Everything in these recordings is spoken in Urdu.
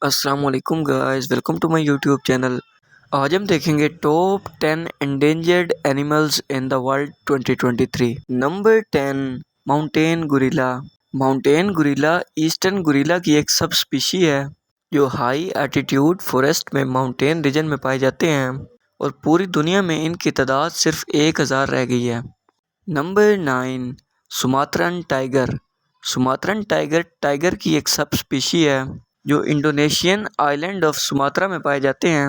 السلام علیکم guys, welcome to my YouTube channel. آج ہم دیکھیں گے top 10 endangered animals in the world 2023۔ Number 10، mountain gorilla. Mountain gorilla eastern gorilla کی ایک سب اسپیشی ہے جو ہائی ایٹیٹیوڈ فارسٹ میں ماؤنٹین ریجن میں پائے جاتے ہیں اور پوری دنیا میں ان کی تعداد صرف 1000 رہ گئی ہے۔ Number 9، Sumatran tiger. Sumatran tiger tiger کی ایک سب اسپیشی ہے جو Indonesian island of Sumatra میں پائے جاتے ہیں۔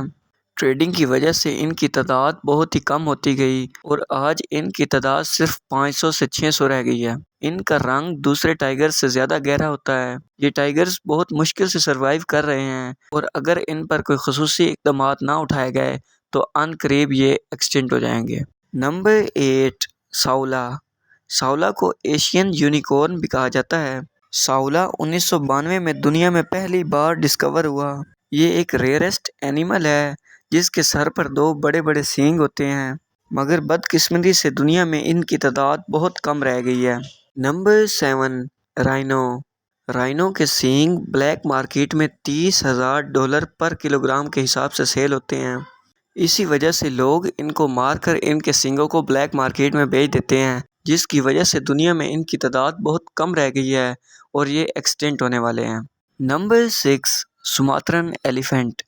ٹریڈنگ کی وجہ سے ان کی تعداد بہت ہی کم ہوتی گئی اور آج ان کی تعداد صرف 500 سے 600 رہ گئی ہے۔ ان کا رنگ دوسرے ٹائیگر سے زیادہ گہرا ہوتا ہے۔ یہ ٹائیگرز بہت مشکل سے سروائیو کر رہے ہیں اور اگر ان پر کوئی خصوصی اقدامات نہ اٹھائے گئے تو ان قریب یہ ایکسٹنٹ ہو جائیں گے۔ نمبر 8، ساؤلا۔ ساؤلا کو ایشین یونیکورن بھی کہا جاتا ہے۔ ساؤلا 1992 میں دنیا میں پہلی بار ڈسکور ہوا۔ یہ ایک ریئرسٹ اینیمل ہے جس کے سر پر 2 بڑے بڑے سینگ ہوتے ہیں، مگر بدقسمتی سے دنیا میں ان کی تعداد بہت کم رہ گئی ہے۔ Number 7، rhino. رائنو کے سینگ بلیک مارکیٹ میں $30,000 پر کلوگرام کے حساب سے سیل ہوتے ہیں۔ اسی وجہ سے لوگ ان کو مار کر ان کے سینگوں کو بلیک مارکیٹ میں بیچ دیتے ہیں، جس کی وجہ سے دنیا میں ان کی تعداد بہت کم رہ گئی ہے اور یہ ایکسٹنٹ ہونے والے ہیں۔ Number 6، Sumatran elephant.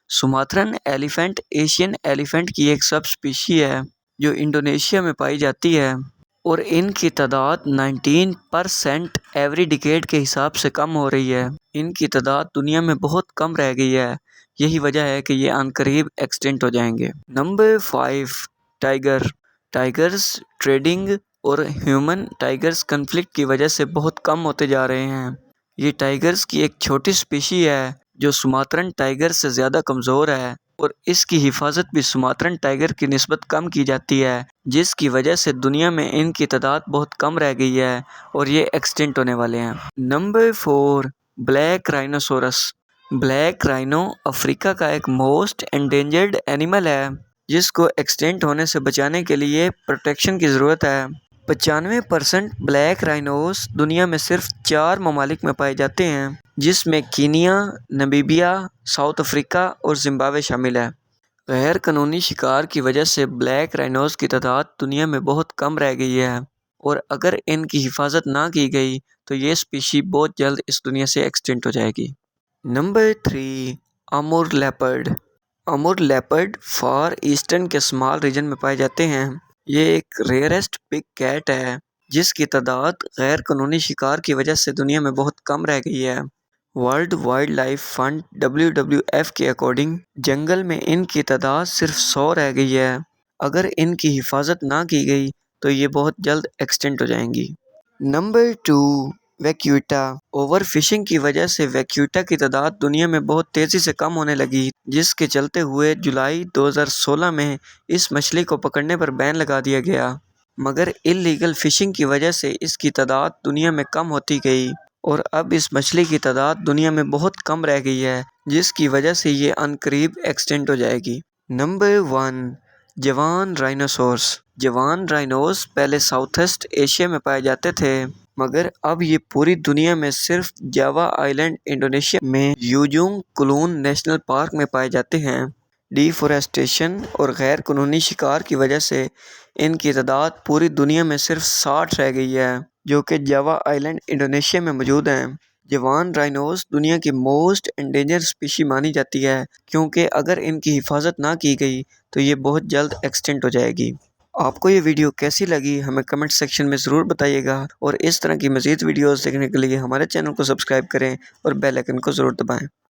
Sumatran elephant Asian elephant کی ایک سب اسپیشی ہے جو انڈونیشیا میں پائی جاتی ہے اور ان کی تعداد 19% ایوری ڈیکیڈ کے حساب سے کم ہو رہی ہے۔ ان کی تعداد دنیا میں بہت کم رہ گئی ہے، یہی وجہ ہے کہ یہ عنقریب ایکسٹنٹ ہو جائیں گے۔ Number 5، tiger. ٹائیگرز ٹریڈنگ اور ہیومن ٹائیگرز کنفلکٹ کی وجہ سے بہت کم ہوتے جا رہے ہیں۔ یہ ٹائیگرز کی ایک چھوٹی اسپیشی ہے جو سماترن ٹائیگر سے زیادہ کمزور ہے اور اس کی حفاظت بھی سماترن ٹائیگر کی نسبت کم کی جاتی ہے، جس کی وجہ سے دنیا میں ان کی تعداد بہت کم رہ گئی ہے اور یہ ایکسٹنٹ ہونے والے ہیں۔ Number 4، black rhinoceros. Black rhino افریقہ کا ایک موسٹ انڈینجرڈ اینیمل ہے جس کو ایکسٹنٹ ہونے سے بچانے کے لیے پروٹیکشن کی ضرورت ہے۔ 95% بلیک رائنوز دنیا میں صرف 4 ممالک میں پائے جاتے ہیں، جس میں کینیا، نمیبیا، ساؤتھ افریقہ اور زمبابوے شامل ہے۔ غیر قانونی شکار کی وجہ سے بلیک رائنوز کی تعداد دنیا میں بہت کم رہ گئی ہے اور اگر ان کی حفاظت نہ کی گئی تو یہ اسپیشی بہت جلد اس دنیا سے ایکسٹنٹ ہو جائے گی۔ نمبر 3، امور لیپرڈ۔ امور لیپرڈ فار ایسٹرن کے اسمال ریجن میں پائے جاتے ہیں۔ یہ ایک ریئرسٹ بگ کیٹ ہے جس کی تعداد غیر قانونی شکار کی وجہ سے دنیا میں بہت کم رہ گئی ہے۔ World wildlife fund WWF کے اکارڈنگ جنگل میں ان کی تعداد صرف 100 رہ گئی ہے۔ اگر ان کی حفاظت نہ کی گئی تو یہ بہت جلد ایکسٹنٹ ہو جائیں گی۔ نمبر 2، ویکیوٹا۔ اوور فشنگ کی وجہ سے ویکیوٹا کی تعداد دنیا میں بہت تیزی سے کم ہونے لگی، جس کے چلتے ہوئے جولائی 2016 میں اس مچھلی کو پکڑنے پر بین لگا دیا گیا، مگر اللیگل فشنگ کی وجہ سے اس کی تعداد دنیا میں کم ہوتی گئی اور اب اس مچھلی کی تعداد دنیا میں بہت کم رہ گئی ہے، جس کی وجہ سے یہ عنقریب ایکسٹنٹ ہو جائے گی۔ نمبر 1، جوان رائنوسورس۔ جوان رائنوز پہلے ساؤتھ ایسٹ ایشیا میں پائے جاتے تھے، مگر اب یہ پوری دنیا میں صرف جاوا آئی لینڈ انڈونیشیا میں یوجونگ کلون نیشنل پارک میں پائے جاتے ہیں۔ ڈیفورسٹیشن اور غیر قانونی شکار کی وجہ سے ان کی تعداد پوری دنیا میں صرف 60 رہ گئی ہے، جو کہ جاوا آئی لینڈ انڈونیشیا میں موجود ہیں۔ جوان رائنوز دنیا کی موسٹ انڈینجرڈ اسپیشی مانی جاتی ہے کیونکہ اگر ان کی حفاظت نہ کی گئی تو یہ بہت جلد ایکسٹنٹ ہو جائے گی۔ آپ کو یہ ویڈیو کیسی لگی ہمیں کمنٹ سیکشن میں ضرور بتائیے گا اور اس طرح کی مزید ویڈیوز دیکھنے کے لیے ہمارے چینل کو سبسکرائب کریں اور بیل آئیکن کو ضرور دبائیں۔